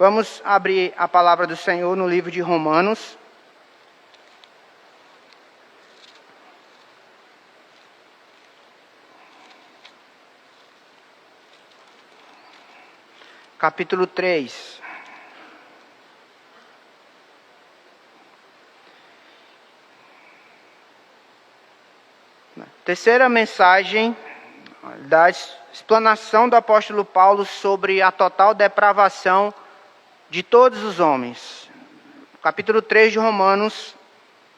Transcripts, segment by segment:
Vamos abrir a palavra do Senhor no livro de Romanos. Capítulo 3. Terceira mensagem da explanação do apóstolo Paulo sobre a total depravação de todos os homens. Capítulo 3 de Romanos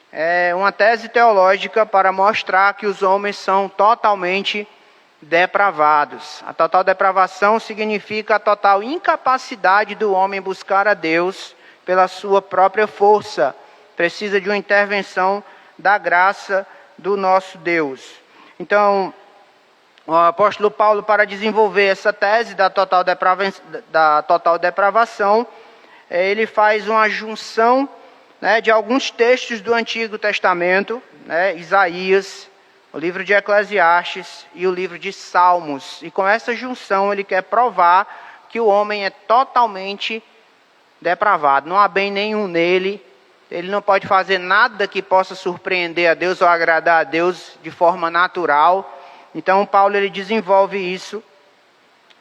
é uma tese teológica para mostrar que os homens são totalmente depravados. A total depravação significa a total incapacidade do homem buscar a Deus pela sua própria força. Precisa de uma intervenção da graça do nosso Deus. Então, o apóstolo Paulo, para desenvolver essa tese da total depravação, ele faz uma junção, de alguns textos do Antigo Testamento, Isaías, o livro de Eclesiastes e o livro de Salmos. E com essa junção ele quer provar que o homem é totalmente depravado. Não há bem nenhum nele. Ele não pode fazer nada que possa surpreender a Deus ou agradar a Deus de forma natural. Então Paulo ele desenvolve isso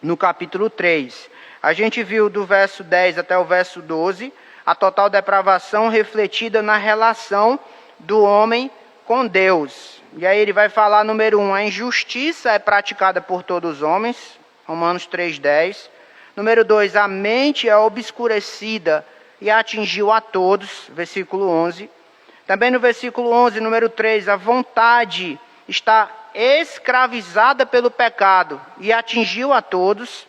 no capítulo 3. A gente viu do verso 10 até o verso 12, a total depravação refletida na relação do homem com Deus. E aí ele vai falar, número 1, a injustiça é praticada por todos os homens, Romanos 3,10. Número 2, a mente é obscurecida e atingiu a todos, versículo 11. Também no versículo 11, número 3, a vontade está escravizada pelo pecado e atingiu a todos.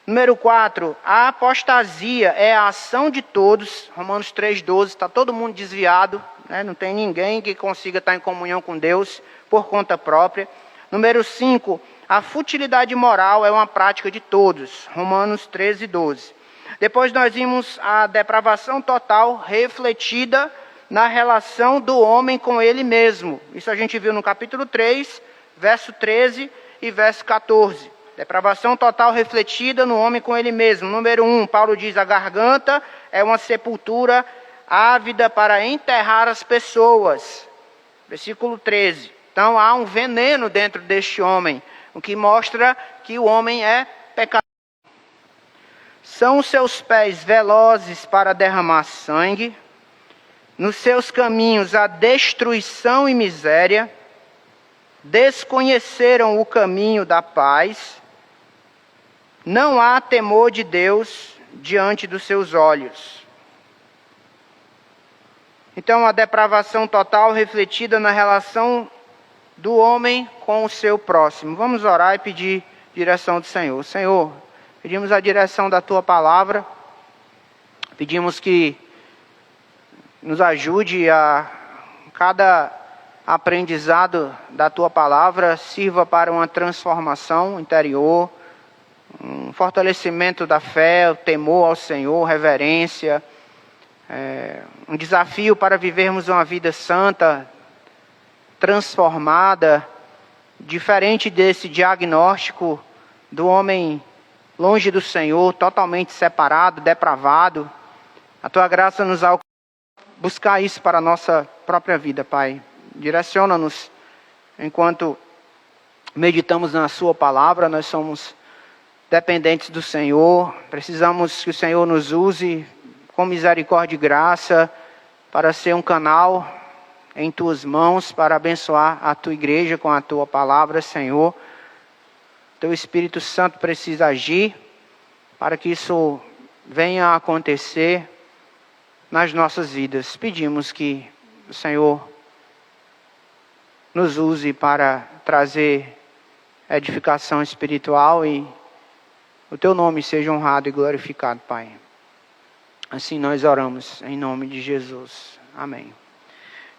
Número 4, a apostasia é a ação de todos, Romanos 3,12, está todo mundo desviado, não tem ninguém que consiga estar em comunhão com Deus por conta própria. Número 5, a futilidade moral é uma prática de todos, Romanos 13,12. Depois nós vimos a depravação total refletida na relação do homem com ele mesmo. Isso a gente viu no capítulo 3, verso 13 e verso 14. Depravação total refletida no homem com ele mesmo. Número 1, Paulo diz, a garganta é uma sepultura ávida para enterrar as pessoas. Versículo 13. Então há um veneno dentro deste homem, o que mostra que o homem é pecador. São os seus pés velozes para derramar sangue, nos seus caminhos há destruição e miséria, desconheceram o caminho da paz, não há temor de Deus diante dos seus olhos. Então, a depravação total refletida na relação do homem com o seu próximo. Vamos orar e pedir direção do Senhor. Senhor, pedimos a direção da Tua palavra, pedimos que nos ajude a cada aprendizado da Tua palavra sirva para uma transformação interior, um fortalecimento da fé, o temor ao Senhor, reverência, um desafio para vivermos uma vida santa, transformada, diferente desse diagnóstico do homem longe do Senhor, totalmente separado, depravado. A Tua graça nos alcança buscar isso para a nossa própria vida, Pai. Direciona-nos enquanto meditamos na Sua palavra. Nós somos dependentes do Senhor, precisamos que o Senhor nos use com misericórdia e graça para ser um canal em Tuas mãos, para abençoar a Tua igreja com a Tua palavra, Senhor. Teu Espírito Santo precisa agir para que isso venha a acontecer nas nossas vidas. Pedimos que o Senhor nos use para trazer edificação espiritual e o Teu nome seja honrado e glorificado, Pai. Assim nós oramos, em nome de Jesus. Amém.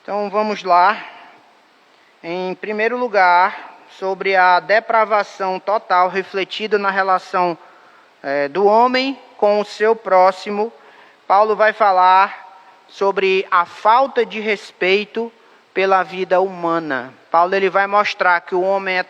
Então vamos lá. Em primeiro lugar, sobre a depravação total refletida na relação do homem com o seu próximo, Paulo vai falar sobre a falta de respeito pela vida humana. Paulo ele vai mostrar que o homem é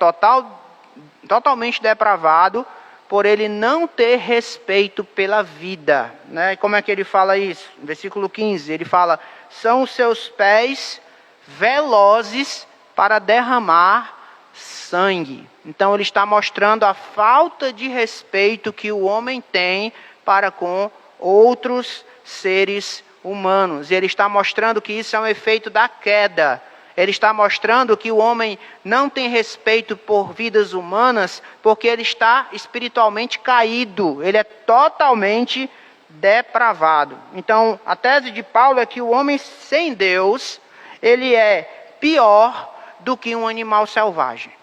totalmente depravado por ele não ter respeito pela vida. Né? E como é que ele fala isso? No versículo 15, ele fala: são os seus pés velozes para derramar sangue. Então ele está mostrando a falta de respeito que o homem tem para com outros seres humanos. E ele está mostrando que isso é um efeito da queda. Ele está mostrando que o homem não tem respeito por vidas humanas porque ele está espiritualmente caído. Ele é totalmente depravado. Então, a tese de Paulo é que o homem sem Deus, ele é pior do que um animal selvagem.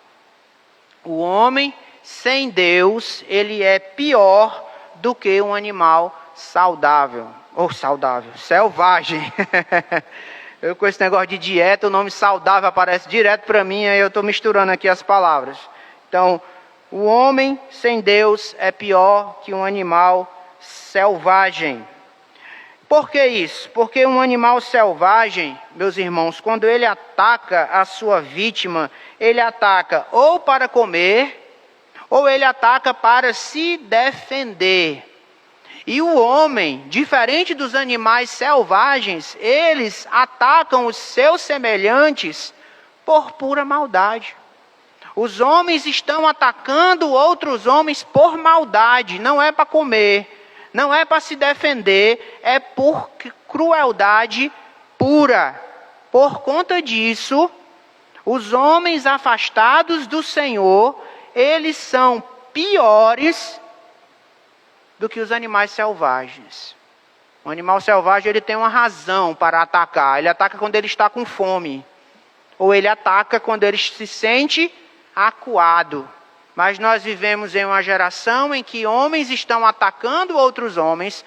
O homem sem Deus, ele é pior do que um animal selvagem. Eu com esse negócio de dieta, o nome saudável aparece direto para mim, aí eu estou misturando aqui as palavras. Então, o homem sem Deus é pior que um animal selvagem. Por que isso? Porque um animal selvagem, meus irmãos, quando ele ataca a sua vítima, ele ataca ou para comer, ou ele ataca para se defender. E o homem, diferente dos animais selvagens, eles atacam os seus semelhantes por pura maldade. Os homens estão atacando outros homens por maldade, não é para comer, não é para se defender, é por crueldade pura. Por conta disso, os homens afastados do Senhor, eles são piores do que os animais selvagens. O animal selvagem, ele tem uma razão para atacar. Ele ataca quando ele está com fome. Ou ele ataca quando ele se sente acuado. Mas nós vivemos em uma geração em que homens estão atacando outros homens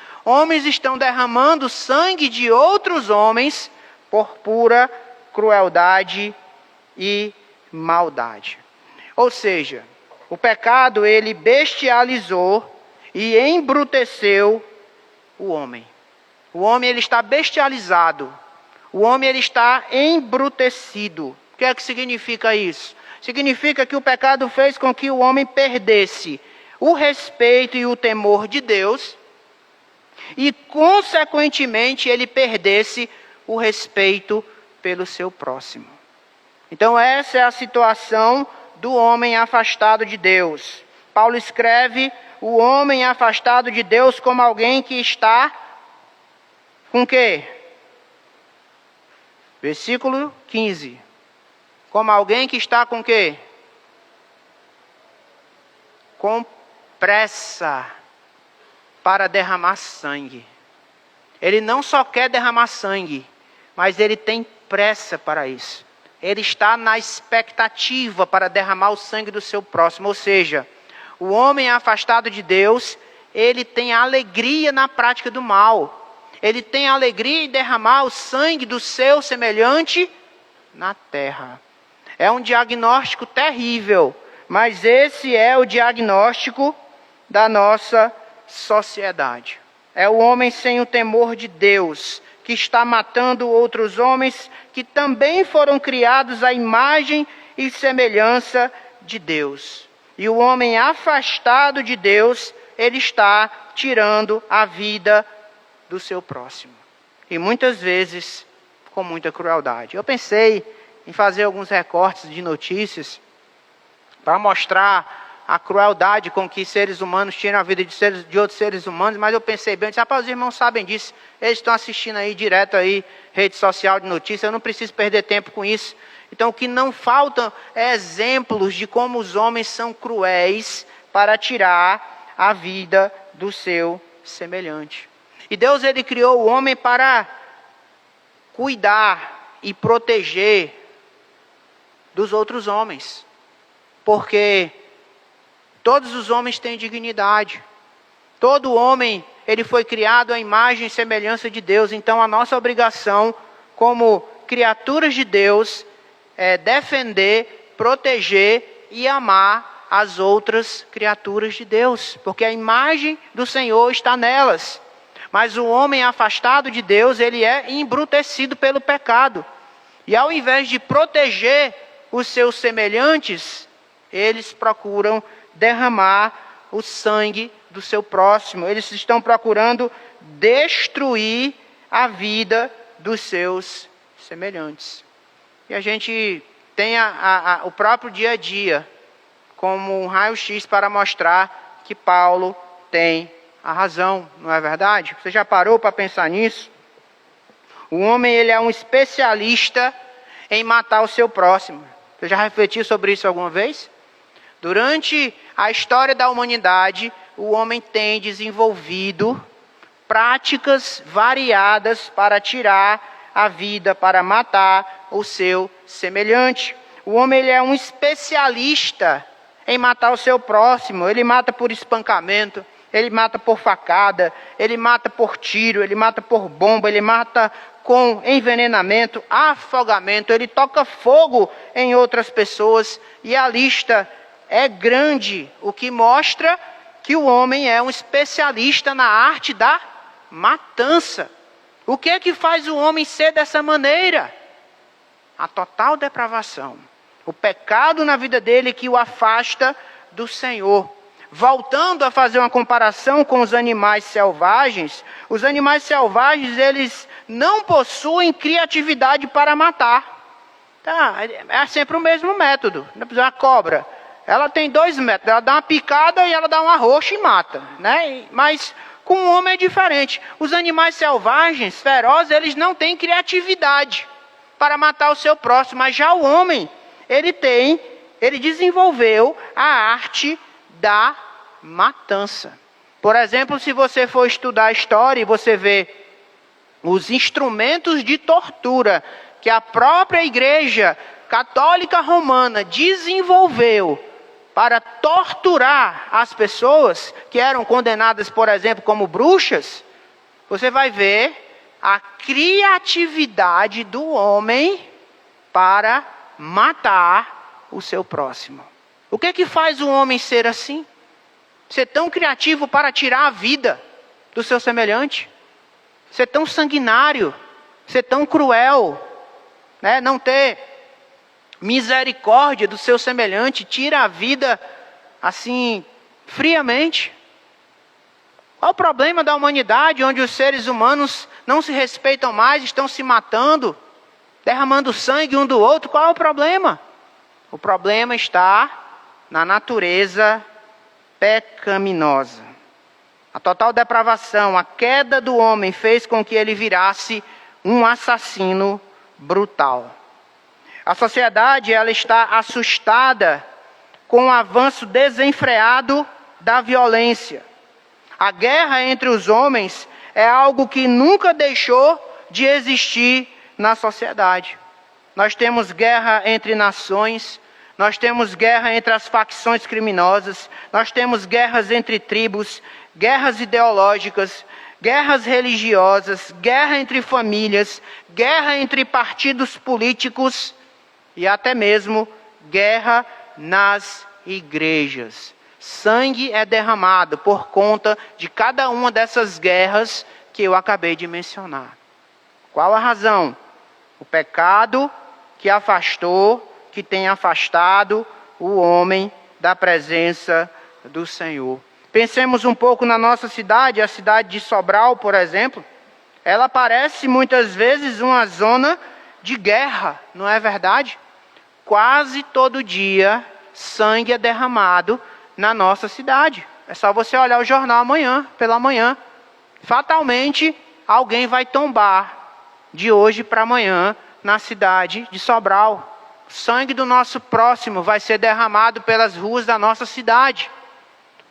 estão derramando sangue de outros homens por pura crueldade e maldade. Ou seja, o pecado, ele bestializou e embruteceu o homem. O homem, ele está bestializado. O homem, ele está embrutecido. O que é que significa isso? Significa que o pecado fez com que o homem perdesse o respeito e o temor de Deus e, consequentemente, ele perdesse o respeito pelo seu próximo. Então, essa é a situação do homem afastado de Deus. Paulo escreve o homem afastado de Deus como alguém que está com quê? Versículo 15. Como alguém que está com quê? Com pressa para derramar sangue. Ele não só quer derramar sangue, mas ele tem pressa para isso. Ele está na expectativa para derramar o sangue do seu próximo. Ou seja, o homem afastado de Deus, ele tem alegria na prática do mal. Ele tem alegria em derramar o sangue do seu semelhante na terra. É um diagnóstico terrível, mas esse é o diagnóstico da nossa sociedade. É o homem sem o temor de Deus, que está matando outros homens que também foram criados à imagem e semelhança de Deus. E o homem afastado de Deus, ele está tirando a vida do seu próximo. E muitas vezes com muita crueldade. Eu pensei em fazer alguns recortes de notícias para mostrar a crueldade com que seres humanos tiram a vida de outros seres humanos, mas eu pensei bem, os irmãos sabem disso, eles estão assistindo aí direto aí, rede social de notícias, eu não preciso perder tempo com isso. Então o que não faltam é exemplos de como os homens são cruéis para tirar a vida do seu semelhante. E Deus, ele criou o homem para cuidar e proteger dos outros homens, porque todos os homens têm dignidade. Todo homem, ele foi criado à imagem e semelhança de Deus. Então a nossa obrigação como criaturas de Deus é defender, proteger e amar as outras criaturas de Deus, porque a imagem do Senhor está nelas. Mas o homem afastado de Deus, ele é embrutecido pelo pecado. E ao invés de proteger os seus semelhantes, eles procuram derramar o sangue do seu próximo. Eles estão procurando destruir a vida dos seus semelhantes. E a gente tem o próprio dia a dia como um raio-x para mostrar que Paulo tem a razão, não é verdade? Você já parou para pensar nisso? O homem, ele é um especialista em matar o seu próximo. Você já refletiu sobre isso alguma vez? Durante a história da humanidade, o homem tem desenvolvido práticas variadas para tirar a vida, para matar o seu semelhante. O homem, ele é um especialista em matar o seu próximo. Ele mata por espancamento, ele mata por facada, ele mata por tiro, ele mata por bomba, ele mata com envenenamento, afogamento, ele toca fogo em outras pessoas, e a lista é grande, o que mostra que o homem é um especialista na arte da matança. O que é que faz o homem ser dessa maneira? A total depravação. O pecado na vida dele que o afasta do Senhor. Voltando a fazer uma comparação com os animais selvagens, os animais selvagens, eles não possuem criatividade para matar. Tá, é sempre o mesmo método. A cobra, ela tem 2 métodos. Ela dá uma picada e ela dá uma roxa e mata, né? Mas com o homem é diferente. Os animais selvagens, ferozes, eles não têm criatividade para matar o seu próximo. Mas já o homem, ele desenvolveu a arte da matança. Por exemplo, se você for estudar a história e você vê os instrumentos de tortura que a própria Igreja Católica Romana desenvolveu para torturar as pessoas que eram condenadas, por exemplo, como bruxas, você vai ver a criatividade do homem para matar o seu próximo. O que é que faz o homem ser assim? Ser tão criativo para tirar a vida do seu semelhante? Ser tão sanguinário? Ser tão cruel? Né? Não ter misericórdia do seu semelhante? Tira a vida assim, friamente? Qual o problema da humanidade, onde os seres humanos não se respeitam mais, estão se matando, derramando sangue um do outro? Qual é o problema? O problema está na natureza pecaminosa. A total depravação, a queda do homem fez com que ele virasse um assassino brutal. A sociedade, ela está assustada com o avanço desenfreado da violência. A guerra entre os homens é algo que nunca deixou de existir na sociedade. Nós temos guerra entre nações, nós temos guerra entre as facções criminosas, nós temos guerras entre tribos, guerras ideológicas, guerras religiosas, guerra entre famílias, guerra entre partidos políticos e até mesmo guerra nas igrejas. Sangue é derramado por conta de cada uma dessas guerras que eu acabei de mencionar. Qual a razão? O pecado que afastou, que tem afastado o homem da presença do Senhor. Pensemos um pouco na nossa cidade, a cidade de Sobral, por exemplo. Ela parece muitas vezes uma zona de guerra, não é verdade? Quase todo dia, sangue é derramado na nossa cidade. É só você olhar o jornal amanhã, pela manhã. Fatalmente, alguém vai tombar de hoje para amanhã na cidade de Sobral. O sangue do nosso próximo vai ser derramado pelas ruas da nossa cidade.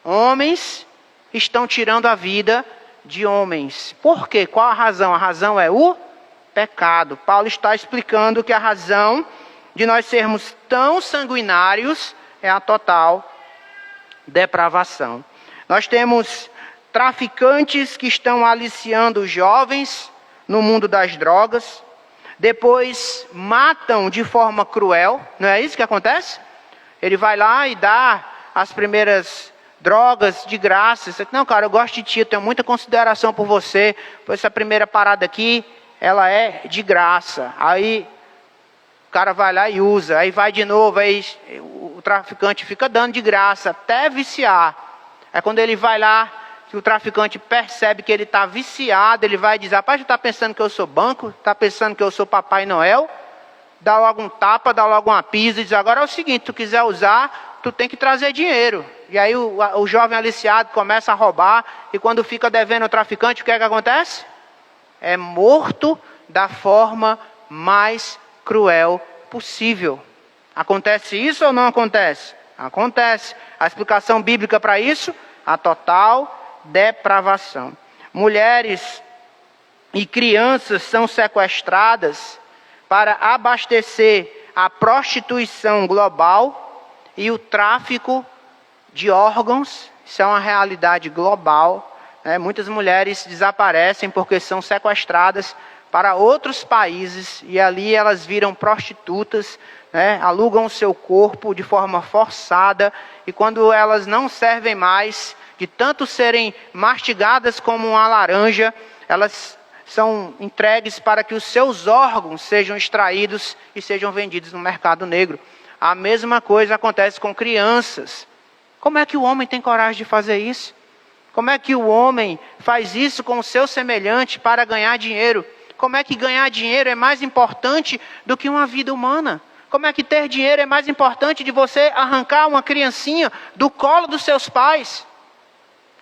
Homens estão tirando a vida de homens. Por quê? Qual a razão? A razão é o pecado. Paulo está explicando que a razão de nós sermos tão sanguinários é a total depravação. Nós temos traficantes que estão aliciando os jovens no mundo das drogas. Depois matam de forma cruel. Não é isso que acontece? Ele vai lá e dá as primeiras drogas de graça. Você, não, cara, eu gosto de ti, eu tenho muita consideração por você. Pois essa primeira parada aqui, ela é de graça. Aí o cara vai lá e usa. Aí vai de novo, aí o traficante fica dando de graça até viciar. É quando ele vai lá, que o traficante percebe que ele está viciado, ele vai dizer: rapaz, tu está pensando que eu sou banco? Está pensando que eu sou Papai Noel? Dá logo um tapa, dá logo uma pisa e diz: agora é o seguinte, tu quiser usar, tu tem que trazer dinheiro. E aí o jovem aliciado começa a roubar, e quando fica devendo ao traficante, o que é que acontece? É morto da forma mais cruel possível. Acontece isso ou não acontece? Acontece. A explicação bíblica para isso? A total depravação. Mulheres e crianças são sequestradas para abastecer a prostituição global e o tráfico de órgãos. Isso é uma realidade global. Muitas mulheres desaparecem porque são sequestradas para outros países e ali elas viram prostitutas, alugam o seu corpo de forma forçada, e quando elas não servem mais, de tanto serem mastigadas como uma laranja, elas são entregues para que os seus órgãos sejam extraídos e sejam vendidos no mercado negro. A mesma coisa acontece com crianças. Como é que o homem tem coragem de fazer isso? Como é que o homem faz isso com o seu semelhante para ganhar dinheiro? Como é que ganhar dinheiro é mais importante do que uma vida humana? Como é que ter dinheiro é mais importante de você arrancar uma criancinha do colo dos seus pais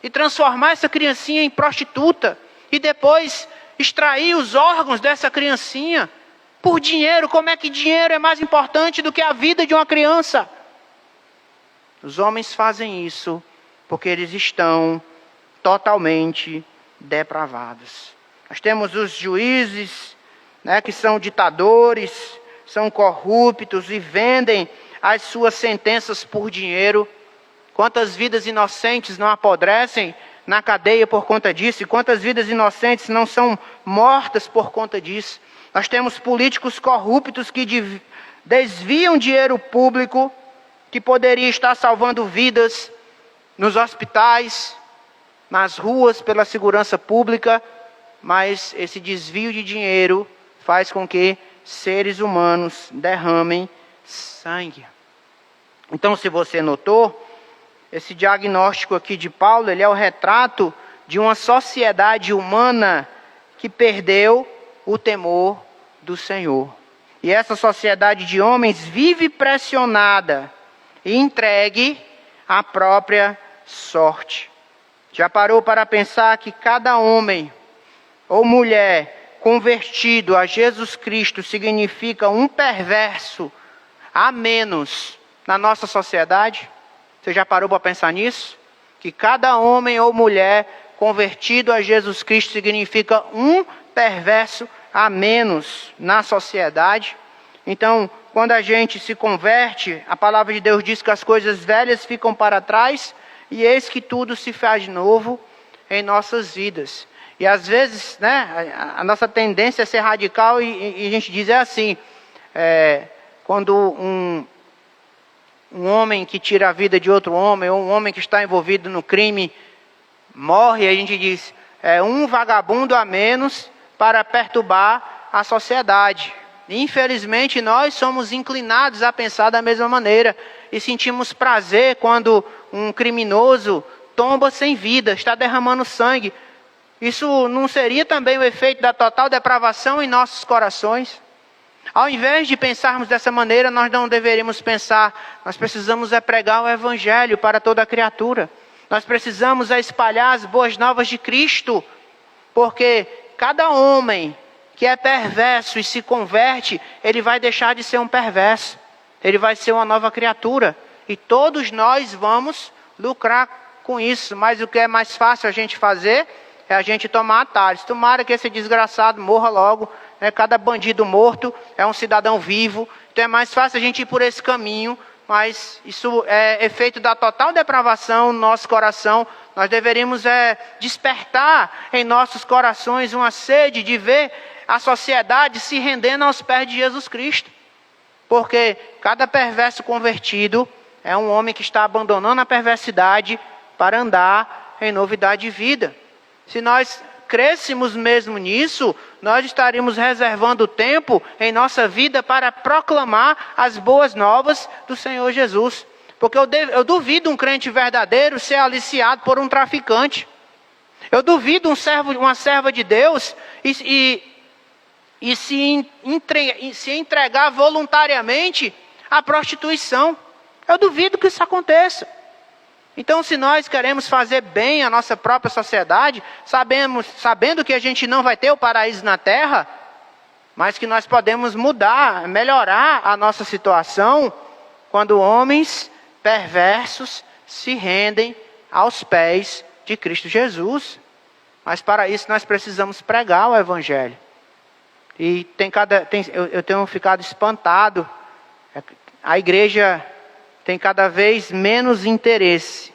e transformar essa criancinha em prostituta e depois extrair os órgãos dessa criancinha por dinheiro? Como é que dinheiro é mais importante do que a vida de uma criança? Os homens fazem isso porque eles estão totalmente depravados. Nós temos os juízes, que são ditadores, são corruptos e vendem as suas sentenças por dinheiro. Quantas vidas inocentes não apodrecem na cadeia por conta disso? E quantas vidas inocentes não são mortas por conta disso? Nós temos políticos corruptos que desviam dinheiro público que poderia estar salvando vidas nos hospitais, nas ruas, pela segurança pública, mas esse desvio de dinheiro faz com que seres humanos derramem sangue. Então, se você notou, esse diagnóstico aqui de Paulo, ele é o retrato de uma sociedade humana que perdeu o temor do Senhor. E essa sociedade de homens vive pressionada e entregue à própria sorte. Já parou para pensar que cada homem ou mulher convertido a Jesus Cristo significa um perverso a menos na nossa sociedade? Você já parou para pensar nisso? Que cada homem ou mulher convertido a Jesus Cristo significa um perverso a menos na sociedade? Então, quando a gente se converte, a palavra de Deus diz que as coisas velhas ficam para trás e eis que tudo se faz novo em nossas vidas. E às vezes, a nossa tendência é ser radical e a gente diz assim, quando um homem que tira a vida de outro homem, ou um homem que está envolvido no crime, morre, a gente diz, um vagabundo a menos para perturbar a sociedade. Infelizmente, nós somos inclinados a pensar da mesma maneira e sentimos prazer quando um criminoso tomba sem vida, está derramando sangue. Isso não seria também o efeito da total depravação em nossos corações? Ao invés de pensarmos dessa maneira, nós não deveríamos pensar, nós precisamos pregar o Evangelho para toda a criatura. Nós precisamos espalhar as boas novas de Cristo, porque cada homem que é perverso e se converte, ele vai deixar de ser um perverso. Ele vai ser uma nova criatura. E todos nós vamos lucrar com isso. Mas o que é mais fácil a gente fazer é a gente tomar atalhos. Tomara que esse desgraçado morra logo. Cada bandido morto é um cidadão vivo. Então é mais fácil a gente ir por esse caminho. Mas isso é efeito da total depravação no nosso coração. Nós deveríamos despertar em nossos corações uma sede de ver a sociedade se rendendo aos pés de Jesus Cristo. Porque cada perverso convertido é um homem que está abandonando a perversidade para andar em novidade de vida. Se nós crêssemos mesmo nisso, nós estaríamos reservando tempo em nossa vida para proclamar as boas novas do Senhor Jesus. Porque eu duvido um crente verdadeiro ser aliciado por um traficante. Eu duvido uma serva de Deus e se entregar voluntariamente à prostituição. Eu duvido que isso aconteça. Então, se nós queremos fazer bem à nossa própria sociedade, sabendo que a gente não vai ter o paraíso na terra, mas que nós podemos mudar, melhorar a nossa situação, quando homens perversos se rendem aos pés de Cristo Jesus. Mas para isso nós precisamos pregar o Evangelho. E eu tenho ficado espantado. A igreja tem cada vez menos interesse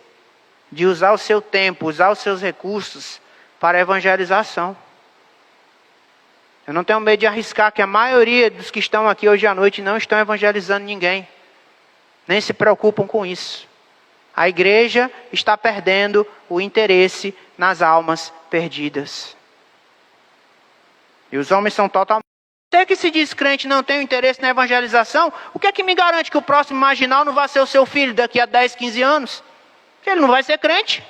de usar o seu tempo, usar os seus recursos para a evangelização. Eu não tenho medo de arriscar que a maioria dos que estão aqui hoje à noite não estão evangelizando ninguém. Nem se preocupam com isso. A igreja está perdendo o interesse nas almas perdidas. E os homens são totalmente... Você que se diz crente não tem interesse na evangelização, o que é que me garante que o próximo marginal não vai ser o seu filho daqui a 10, 15 anos? Que ele não vai ser crente.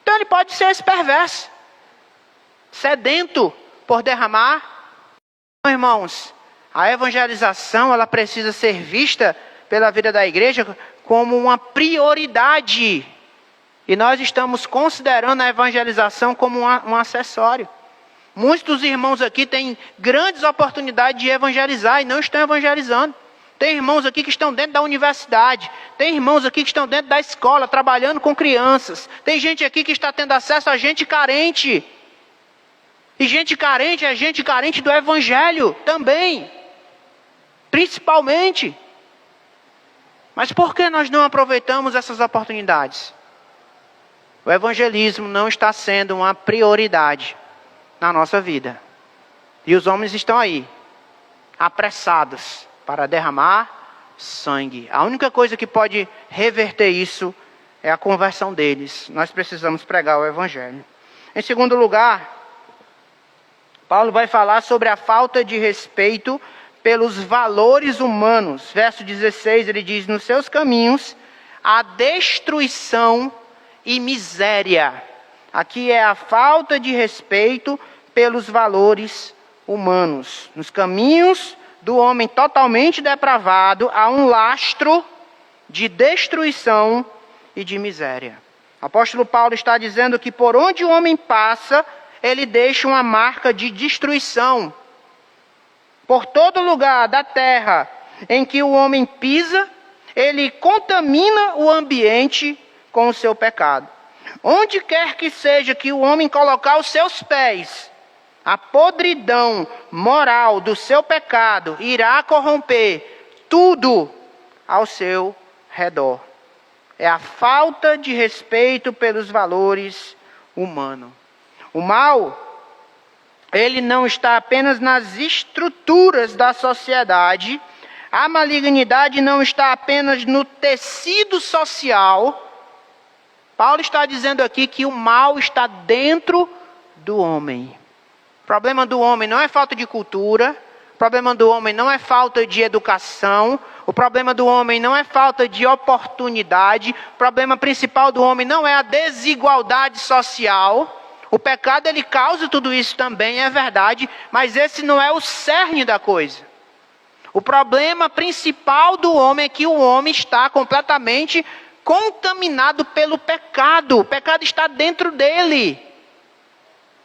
Então ele pode ser esse perverso, sedento por derramar. Irmãos, a evangelização ela precisa ser vista pela vida da igreja como uma prioridade. E nós estamos considerando a evangelização como um acessório. Muitos dos irmãos aqui têm grandes oportunidades de evangelizar e não estão evangelizando. Tem irmãos aqui que estão dentro da universidade. Tem irmãos aqui que estão dentro da escola, trabalhando com crianças. Tem gente aqui que está tendo acesso a gente carente. E gente carente é gente carente do Evangelho também. Principalmente. Mas por que nós não aproveitamos essas oportunidades? O evangelismo não está sendo uma prioridade na nossa vida. E os homens estão aí, apressados para derramar sangue. A única coisa que pode reverter isso é a conversão deles. Nós precisamos pregar o evangelho. Em segundo lugar, Paulo vai falar sobre a falta de respeito pelos valores humanos. Verso 16, ele diz: nos seus caminhos, a destruição e miséria. Aqui é a falta de respeito pelos valores humanos. Nos caminhos do homem totalmente depravado, há um lastro de destruição e de miséria. O apóstolo Paulo está dizendo que por onde o homem passa, ele deixa uma marca de destruição. Por todo lugar da terra em que o homem pisa, ele contamina o ambiente com o seu pecado. Onde quer que seja que o homem colocar os seus pés, a podridão moral do seu pecado irá corromper tudo ao seu redor. É a falta de respeito pelos valores humanos. O mal, ele não está apenas nas estruturas da sociedade. A malignidade não está apenas no tecido social. Paulo está dizendo aqui que o mal está dentro do homem. O problema do homem não é falta de cultura. O problema do homem não é falta de educação. O problema do homem não é falta de oportunidade. O problema principal do homem não é a desigualdade social. O pecado, ele causa tudo isso também, é verdade, mas esse não é o cerne da coisa. O problema principal do homem é que o homem está completamente contaminado pelo pecado. O pecado está dentro dele.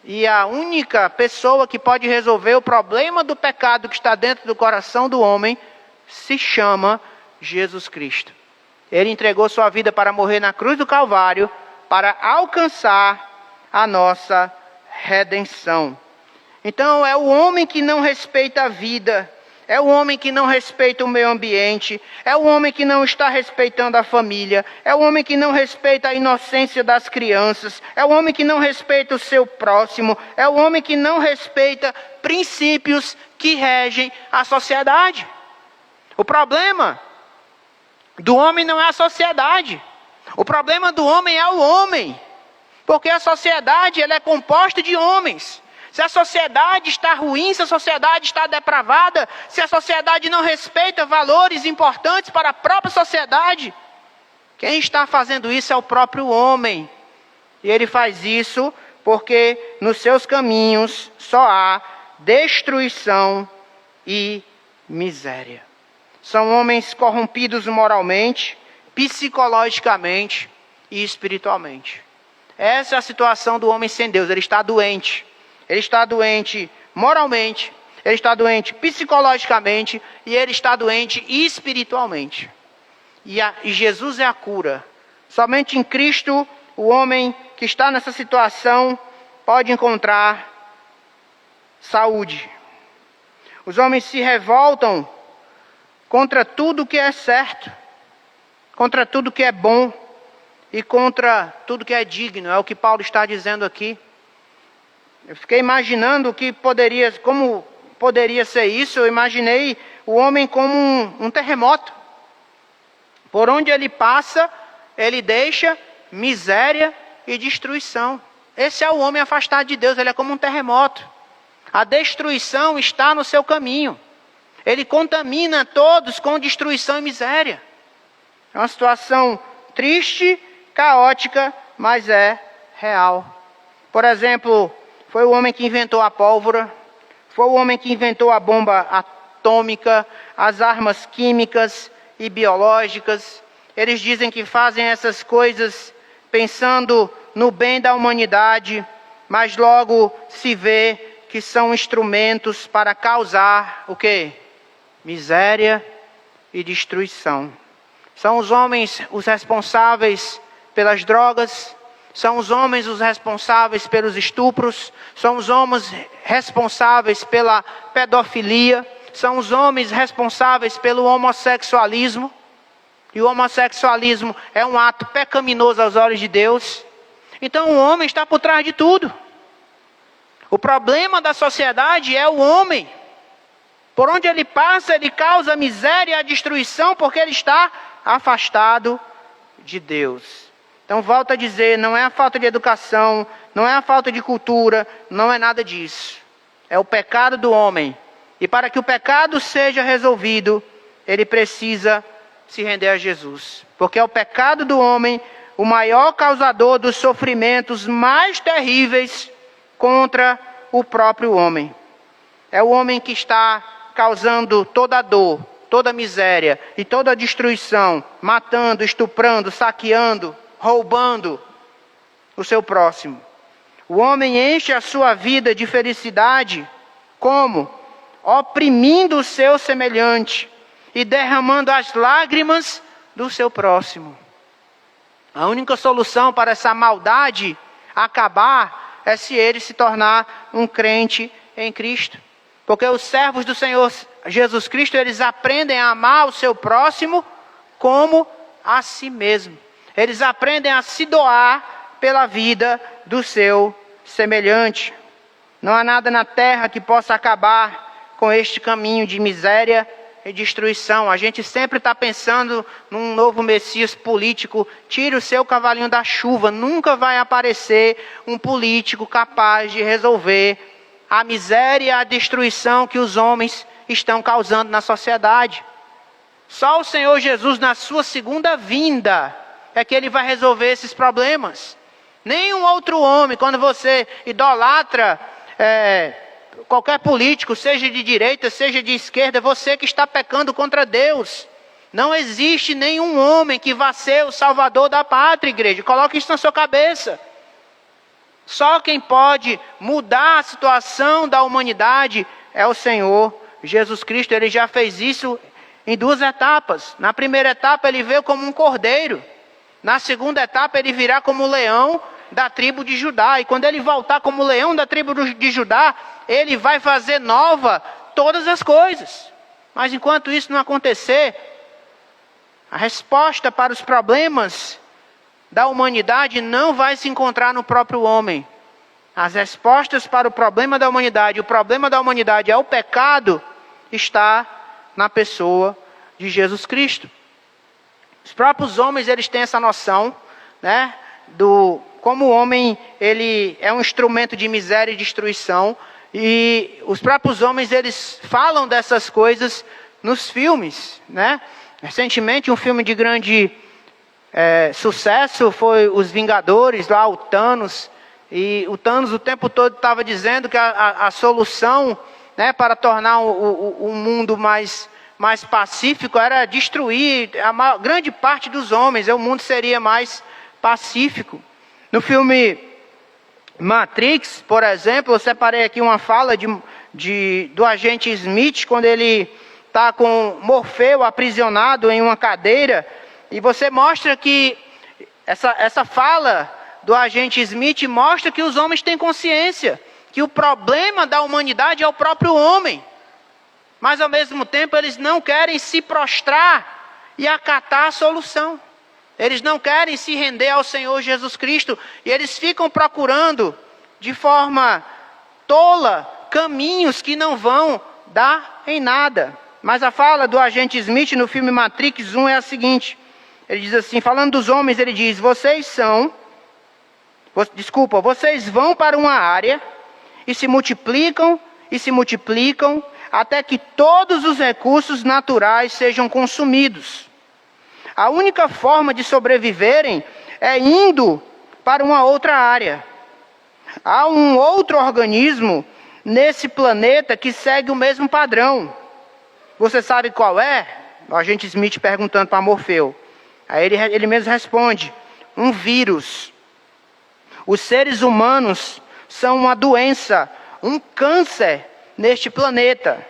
E a única pessoa que pode resolver o problema do pecado que está dentro do coração do homem se chama Jesus Cristo. Ele entregou sua vida para morrer na cruz do Calvário, para alcançar a nossa redenção. Então é o homem que não respeita a vida, é o homem que não respeita o meio ambiente, é o homem que não está respeitando a família, é o homem que não respeita a inocência das crianças, é o homem que não respeita o seu próximo, é o homem que não respeita princípios que regem a sociedade. O problema do homem não é a sociedade, o problema do homem é o homem. Porque a sociedade ela é composta de homens. Se a sociedade está ruim, se a sociedade está depravada, se a sociedade não respeita valores importantes para a própria sociedade, Quem está fazendo isso é o próprio homem. E ele faz isso porque nos seus caminhos só há destruição e miséria. São homens corrompidos moralmente, psicologicamente e espiritualmente. Essa é a situação do homem sem Deus. Ele está doente. Ele está doente moralmente, ele está doente psicologicamente e ele está doente espiritualmente. E Jesus é a cura. Somente em Cristo, o homem que está nessa situação pode encontrar saúde. Os homens se revoltam contra tudo que é certo, contra tudo que é bom e contra tudo que é digno. É o que Paulo está dizendo aqui. Eu fiquei imaginando como poderia ser isso. Eu imaginei o homem como um terremoto. Por onde ele passa, ele deixa miséria e destruição. Esse é o homem afastado de Deus, ele é como um terremoto. A destruição está no seu caminho. Ele contamina todos com destruição e miséria. É uma situação triste, caótica, mas é real. Por exemplo, foi o homem que inventou a pólvora, foi o homem que inventou a bomba atômica, as armas químicas e biológicas. Eles dizem que fazem essas coisas pensando no bem da humanidade, mas logo se vê que são instrumentos para causar o quê? Miséria e destruição. São os homens os responsáveis pelas drogas, são os homens os responsáveis pelos estupros, são os homens responsáveis pela pedofilia, são os homens responsáveis pelo homossexualismo. E o homossexualismo é um ato pecaminoso aos olhos de Deus. Então o homem está por trás de tudo. O problema da sociedade é o homem. Por onde ele passa, ele causa miséria e destruição porque ele está afastado de Deus. Então volto a dizer, não é a falta de educação, não é a falta de cultura, não é nada disso. É o pecado do homem. E para que o pecado seja resolvido, ele precisa se render a Jesus. Porque é o pecado do homem o maior causador dos sofrimentos mais terríveis contra o próprio homem. É o homem que está causando toda a dor, toda a miséria e toda a destruição, matando, estuprando, saqueando, roubando o seu próximo. O homem enche a sua vida de felicidade como? Oprimindo o seu semelhante e derramando as lágrimas do seu próximo. A única solução para essa maldade acabar é se ele se tornar um crente em Cristo. Porque os servos do Senhor Jesus Cristo, eles aprendem a amar o seu próximo como a si mesmo. Eles aprendem a se doar pela vida do seu semelhante. Não há nada na terra que possa acabar com este caminho de miséria e destruição. A gente sempre está pensando num novo Messias político. Tire o seu cavalinho da chuva. Nunca vai aparecer um político capaz de resolver a miséria e a destruição que os homens estão causando na sociedade. Só o Senhor Jesus, na sua segunda vinda, é que ele vai resolver esses problemas. Nenhum outro homem, quando você idolatra qualquer político, seja de direita, seja de esquerda, você que está pecando contra Deus. Não existe nenhum homem que vá ser o salvador da pátria, igreja. Coloque isso na sua cabeça. Só quem pode mudar a situação da humanidade é o Senhor Jesus Cristo. Ele já fez isso em duas etapas. Na primeira etapa ele veio como um cordeiro. Na segunda etapa ele virá como um leão da tribo de Judá. E quando ele voltar como leão da tribo de Judá, ele vai fazer nova todas as coisas. Mas enquanto isso não acontecer, a resposta para os problemas da humanidade não vai se encontrar no próprio homem. As respostas para o problema da humanidade, o problema da humanidade é o pecado, está na pessoa de Jesus Cristo. Os próprios homens, eles têm essa noção, né, como o homem, ele é um instrumento de miséria e destruição, e os próprios homens, eles falam dessas coisas nos filmes, né? Recentemente, um filme de grande sucesso foi os Vingadores, lá o Thanos. E o Thanos o tempo todo estava dizendo que a solução, né, para tornar o mundo mais pacífico era destruir a grande parte dos homens. O mundo seria mais pacífico. No filme Matrix, por exemplo, eu separei aqui uma fala do agente Smith, quando ele está com Morfeu aprisionado em uma cadeira. E você mostra que essa fala do agente Smith mostra que os homens têm consciência, que o problema da humanidade é o próprio homem. Mas ao mesmo tempo eles não querem se prostrar e acatar a solução. Eles não querem se render ao Senhor Jesus Cristo. E eles ficam procurando de forma tola caminhos que não vão dar em nada. Mas a fala do agente Smith no filme Matrix 1 é a seguinte. Ele diz assim, falando dos homens, ele diz: vocês vão para uma área e se multiplicam até que todos os recursos naturais sejam consumidos. A única forma de sobreviverem é indo para uma outra área. Há um outro organismo nesse planeta que segue o mesmo padrão. Você sabe qual é? O agente Smith perguntando para Morfeu. Aí ele mesmo responde: um vírus. Os seres humanos são uma doença, um câncer neste planeta.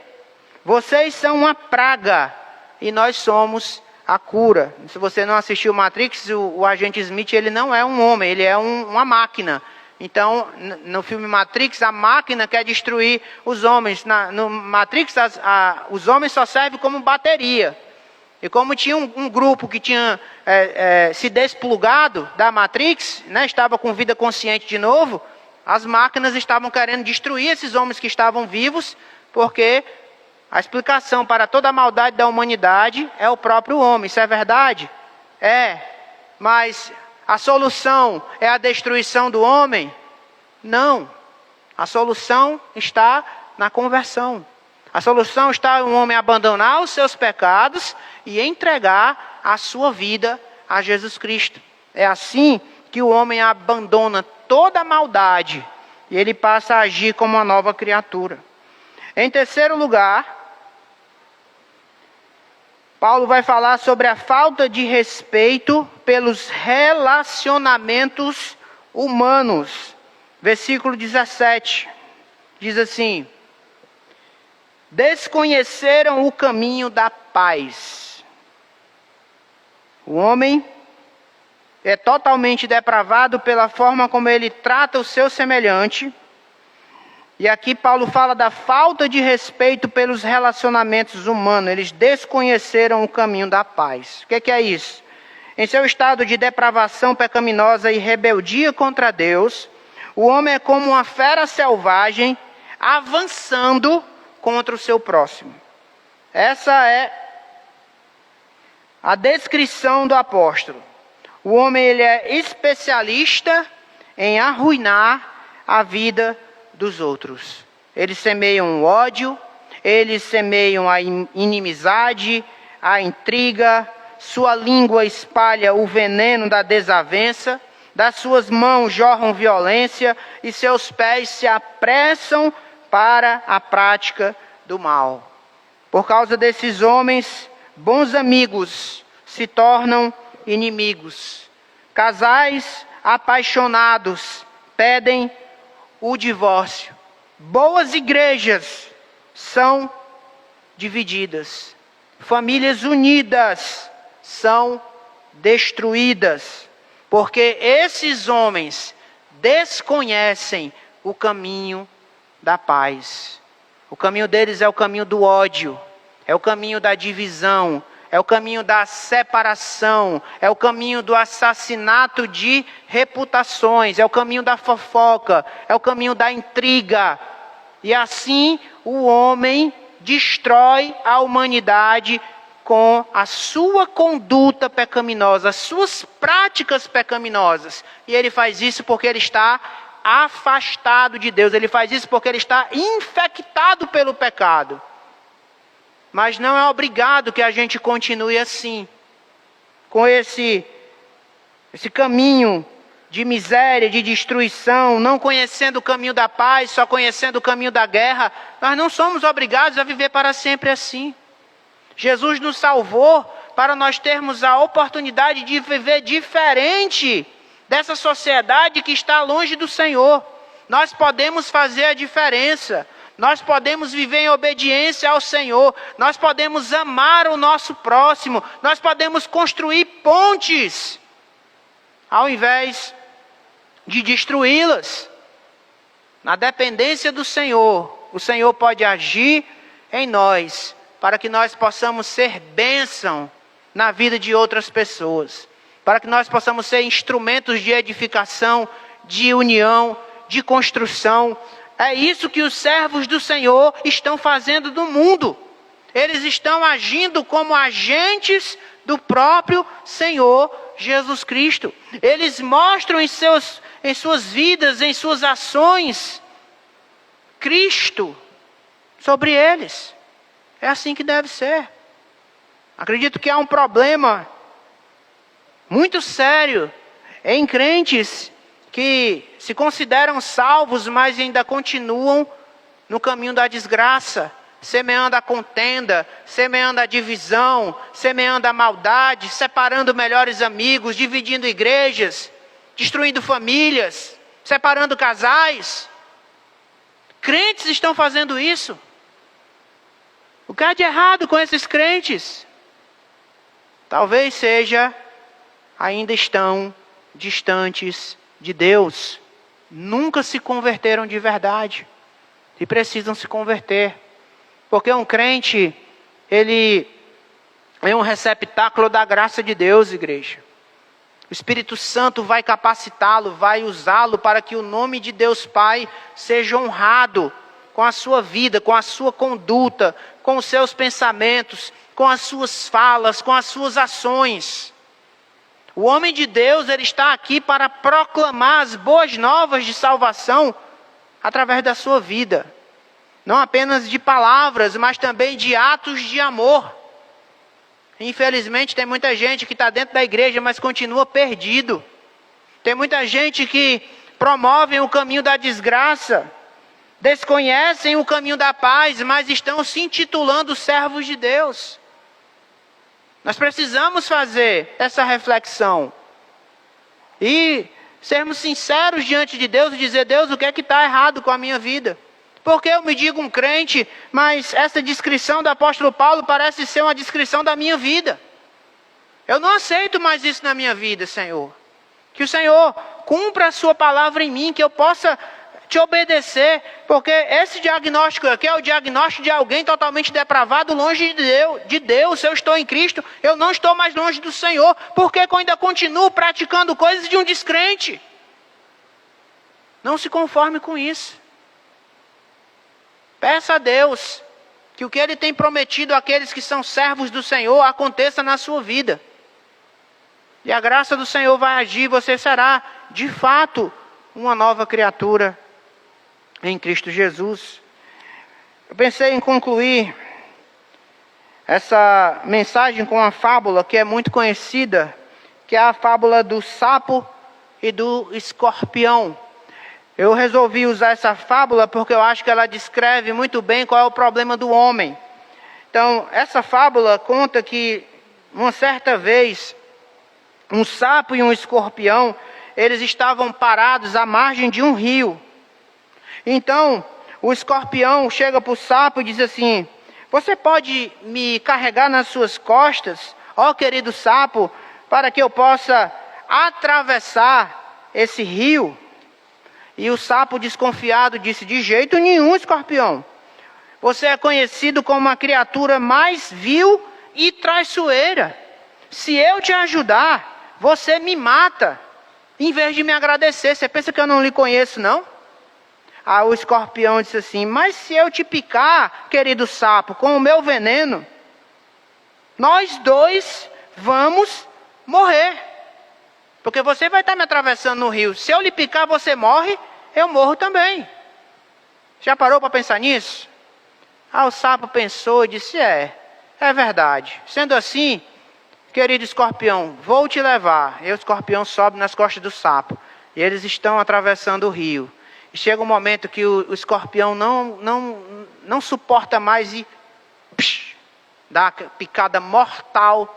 Vocês são uma praga e nós somos a cura. Se você não assistiu Matrix, o agente Smith ele não é um homem, ele é uma máquina. Então, no filme Matrix, a máquina quer destruir os homens. No Matrix, os homens só servem como bateria. E como tinha um grupo que tinha se desplugado da Matrix, né, estava com vida consciente de novo, as máquinas estavam querendo destruir esses homens que estavam vivos, porque a explicação para toda a maldade da humanidade é o próprio homem. Isso é verdade? É. Mas a solução é a destruição do homem? Não. A solução está na conversão. A solução está em um homem abandonar os seus pecados e entregar a sua vida a Jesus Cristo. É assim que o homem abandona toda a maldade e ele passa a agir como uma nova criatura. Em terceiro lugar, Paulo vai falar sobre a falta de respeito pelos relacionamentos humanos. Versículo 17 diz assim: desconheceram o caminho da paz. O homem é totalmente depravado pela forma como ele trata o seu semelhante. E aqui Paulo fala da falta de respeito pelos relacionamentos humanos. Eles desconheceram o caminho da paz. O que é isso? Em seu estado de depravação pecaminosa e rebeldia contra Deus, o homem é como uma fera selvagem avançando contra o seu próximo. Essa é a descrição do apóstolo. O homem ele é especialista em arruinar a vida dos outros. Eles semeiam o ódio, eles semeiam a inimizade, a intriga, sua língua espalha o veneno da desavença, das suas mãos jorram violência e seus pés se apressam para a prática do mal. Por causa desses homens, bons amigos se tornam inimigos. Casais apaixonados pedem o divórcio. Boas igrejas são divididas. Famílias unidas são destruídas. Porque esses homens desconhecem o caminho da paz. O caminho deles é o caminho do ódio, é o caminho da divisão, é o caminho da separação, é o caminho do assassinato de reputações, é o caminho da fofoca, é o caminho da intriga. E assim o homem destrói a humanidade com a sua conduta pecaminosa, as suas práticas pecaminosas. E ele faz isso porque ele está afastado de Deus, ele faz isso porque ele está infectado pelo pecado. Mas não é obrigado que a gente continue assim, com esse esse caminho de miséria, de destruição, não conhecendo o caminho da paz, só conhecendo o caminho da guerra, nós não somos obrigados a viver para sempre assim. Jesus nos salvou para nós termos a oportunidade de viver diferente dessa sociedade que está longe do Senhor. Nós podemos fazer a diferença. Nós podemos viver em obediência ao Senhor. Nós podemos amar o nosso próximo. Nós podemos construir pontes, ao invés de destruí-las. Na dependência do Senhor, o Senhor pode agir em nós, para que nós possamos ser bênção na vida de outras pessoas. Para que nós possamos ser instrumentos de edificação, de união, de construção. É isso que os servos do Senhor estão fazendo no mundo. Eles estão agindo como agentes do próprio Senhor Jesus Cristo. Eles mostram em suas vidas, em suas ações, Cristo sobre eles. É assim que deve ser. Acredito que há um problema muito sério em crentes que se consideram salvos, mas ainda continuam no caminho da desgraça, semeando a contenda, semeando a divisão, semeando a maldade, separando melhores amigos, dividindo igrejas, destruindo famílias, separando casais. Crentes estão fazendo isso. O que há de errado com esses crentes? Talvez seja, ainda estão distantes de Deus. Nunca se converteram de verdade. E precisam se converter. Porque um crente, ele é um receptáculo da graça de Deus, igreja. O Espírito Santo vai capacitá-lo, vai usá-lo para que o nome de Deus Pai seja honrado com a sua vida, com a sua conduta, com os seus pensamentos, com as suas falas, com as suas ações. O homem de Deus, ele está aqui para proclamar as boas novas de salvação através da sua vida. Não apenas de palavras, mas também de atos de amor. Infelizmente tem muita gente que está dentro da igreja, mas continua perdido. Tem muita gente que promove o caminho da desgraça, desconhecem o caminho da paz, mas estão se intitulando servos de Deus. Nós precisamos fazer essa reflexão e sermos sinceros diante de Deus e dizer: Deus, o que é que está errado com a minha vida? Porque eu me digo um crente, mas essa descrição do apóstolo Paulo parece ser uma descrição da minha vida. Eu não aceito mais isso na minha vida, Senhor. Que o Senhor cumpra a sua palavra em mim, que eu possa te obedecer, porque esse diagnóstico aqui é o diagnóstico de alguém totalmente depravado, longe de Deus. Se eu estou em Cristo, eu não estou mais longe do Senhor, porque eu ainda continuo praticando coisas de um descrente. Não se conforme com isso. Peça a Deus que o que Ele tem prometido àqueles que são servos do Senhor aconteça na sua vida. E a graça do Senhor vai agir, você será de fato uma nova criatura em Cristo Jesus. Eu pensei em concluir essa mensagem com uma fábula que é muito conhecida, que é a fábula do sapo e do escorpião. Eu resolvi usar essa fábula porque eu acho que ela descreve muito bem qual é o problema do homem. Então, essa fábula conta que uma certa vez, um sapo e um escorpião, eles estavam parados à margem de um rio. Então, o escorpião chega para o sapo e diz assim: você pode me carregar nas suas costas, ó querido sapo, para que eu possa atravessar esse rio? E o sapo desconfiado disse: de jeito nenhum, escorpião. Você é conhecido como uma criatura mais vil e traiçoeira. Se eu te ajudar, você me mata, em vez de me agradecer. Você pensa que eu não lhe conheço, não? Aí o escorpião disse assim: mas se eu te picar, querido sapo, com o meu veneno, nós dois vamos morrer. Porque você vai estar me atravessando no rio. Se eu lhe picar, você morre, eu morro também. Já parou para pensar nisso? O sapo pensou e disse: é verdade. Sendo assim, querido escorpião, vou te levar. E o escorpião sobe nas costas do sapo. E eles estão atravessando o rio. E chega um momento que o escorpião não suporta mais e dá uma picada mortal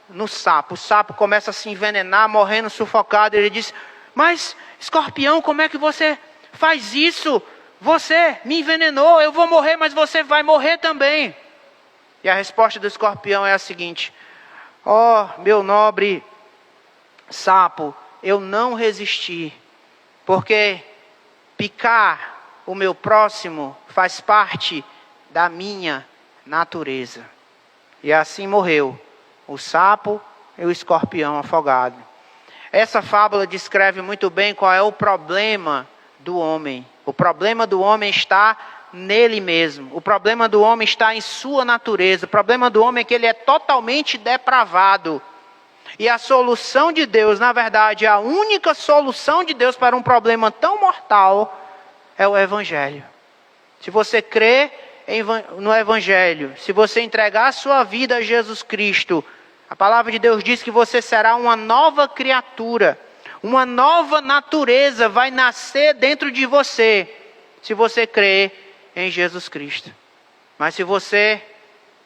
no sapo. O sapo começa a se envenenar, morrendo sufocado. Ele diz: mas escorpião, como é que você faz isso? Você me envenenou, eu vou morrer, mas você vai morrer também. E a resposta do escorpião é a seguinte: ó, meu nobre sapo, eu não resisti, porque picar o meu próximo faz parte da minha natureza. E assim morreu o sapo e o escorpião afogado. Essa fábula descreve muito bem qual é o problema do homem. O problema do homem está nele mesmo. O problema do homem está em sua natureza. O problema do homem é que ele é totalmente depravado. E a solução de Deus, na verdade, a única solução de Deus para um problema tão mortal é o Evangelho. Se você crê no Evangelho, se você entregar a sua vida a Jesus Cristo, a palavra de Deus diz que você será uma nova criatura. Uma nova natureza vai nascer dentro de você, se você crê em Jesus Cristo. Mas se você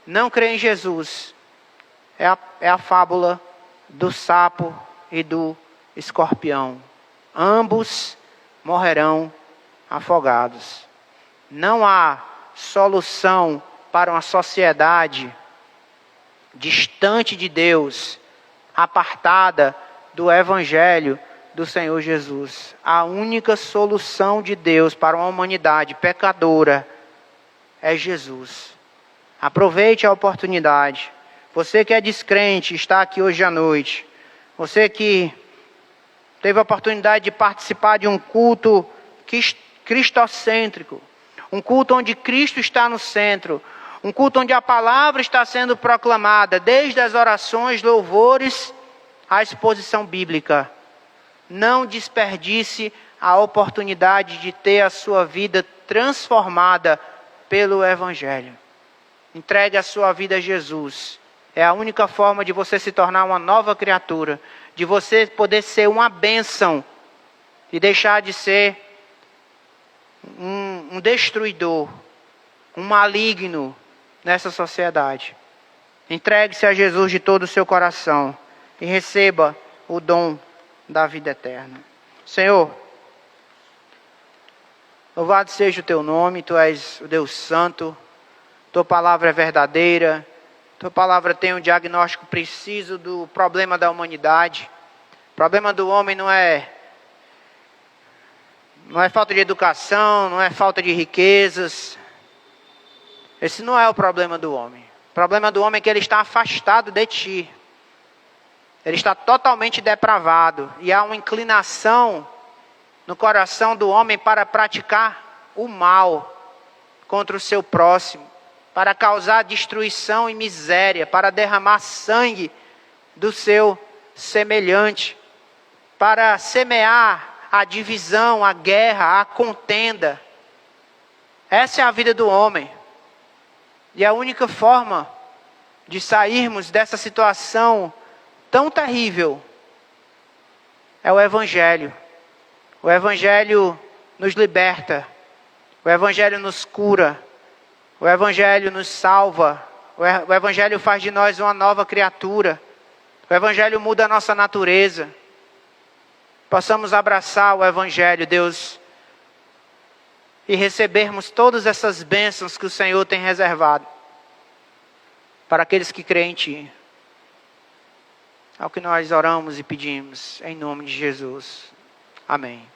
não crê em Jesus, é a fábula do sapo e do escorpião. Ambos morrerão afogados. Não há solução para uma sociedade distante de Deus, apartada do Evangelho do Senhor Jesus. A única solução de Deus para uma humanidade pecadora é Jesus. Aproveite a oportunidade. Você que é descrente, está aqui hoje à noite. Você que teve a oportunidade de participar de um culto cristocêntrico. Um culto onde Cristo está no centro. Um culto onde a palavra está sendo proclamada, desde as orações, louvores, à exposição bíblica. Não desperdice a oportunidade de ter a sua vida transformada pelo Evangelho. Entregue a sua vida a Jesus. É a única forma de você se tornar uma nova criatura. De você poder ser uma bênção. E deixar de ser um destruidor. Um maligno nessa sociedade. Entregue-se a Jesus de todo o seu coração. E receba o dom da vida eterna. Senhor, louvado seja o teu nome. Tu és o Deus Santo. Tua palavra é verdadeira. Tua palavra tem um diagnóstico preciso do problema da humanidade. O problema do homem não é falta de educação, não é falta de riquezas. Esse não é o problema do homem. O problema do homem é que ele está afastado de ti. Ele está totalmente depravado. E há uma inclinação no coração do homem para praticar o mal contra o seu próximo. Para causar destruição e miséria. Para derramar sangue do seu semelhante. Para semear a divisão, a guerra, a contenda. Essa é a vida do homem. E a única forma de sairmos dessa situação tão terrível é o Evangelho. O Evangelho nos liberta. O Evangelho nos cura. O Evangelho nos salva. O Evangelho faz de nós uma nova criatura. O Evangelho muda a nossa natureza. Possamos abraçar o Evangelho, Deus, e recebermos todas essas bênçãos que o Senhor tem reservado para aqueles que creem em Ti. É o que nós oramos e pedimos, em nome de Jesus. Amém.